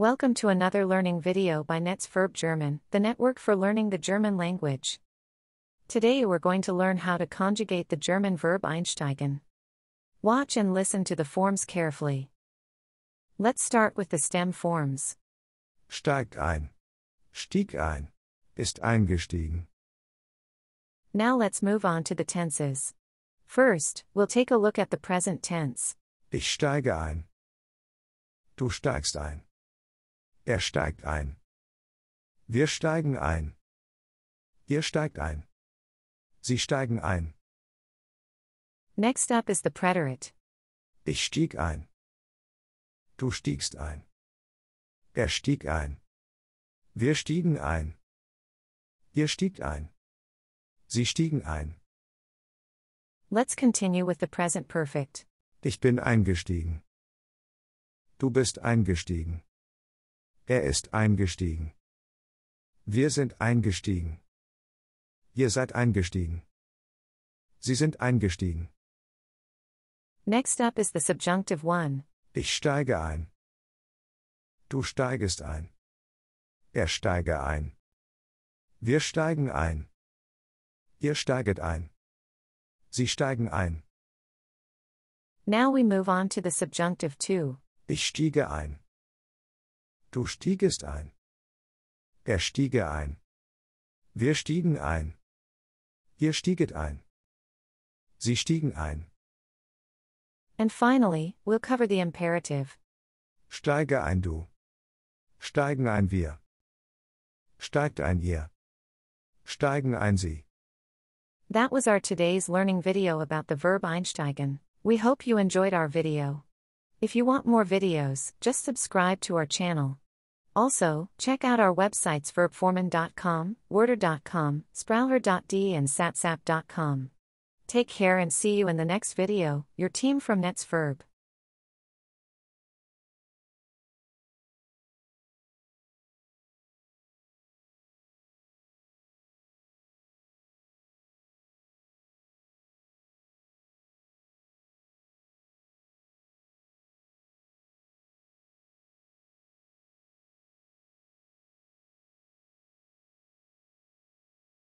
Welcome to another learning video by Verb German, the network for learning the German language. Today we're going to learn how to conjugate the German verb einsteigen. Watch and listen to the forms carefully. Let's start with the stem forms. Steigt ein. Stieg ein. Ist eingestiegen. Now let's move on to the tenses. First, we'll take a look at the present tense. Ich steige ein. Du steigst ein. Er steigt ein. Wir steigen ein. Ihr steigt ein. Sie steigen ein. Next up is the preterite. Ich stieg ein. Du stiegst ein. Er stieg ein. Wir stiegen ein. Ihr stiegt ein. Sie stiegen ein. Let's continue with the present perfect. Ich bin eingestiegen. Du bist eingestiegen. Er ist eingestiegen. Wir sind eingestiegen. Ihr seid eingestiegen. Sie sind eingestiegen. Next up is the subjunctive one. Ich steige ein. Du steigest ein. Er steige ein. Wir steigen ein. Ihr steiget ein. Sie steigen ein. Now we move on to the subjunctive two. Ich stiege ein. Du stiegest ein. Er stiege ein. Wir stiegen ein. Ihr stieget ein. Sie stiegen ein. And finally, we'll cover the imperative. Steige ein du. Steigen ein wir. Steigt ein ihr. Steigen ein sie. That was our today's learning video about the verb einsteigen. We hope you enjoyed our video. If you want more videos, just subscribe to our channel. Also, check out our websites verbformen.com, worder.com, sprauher.de and satsap.com. Take care and see you in the next video, your team from Verb.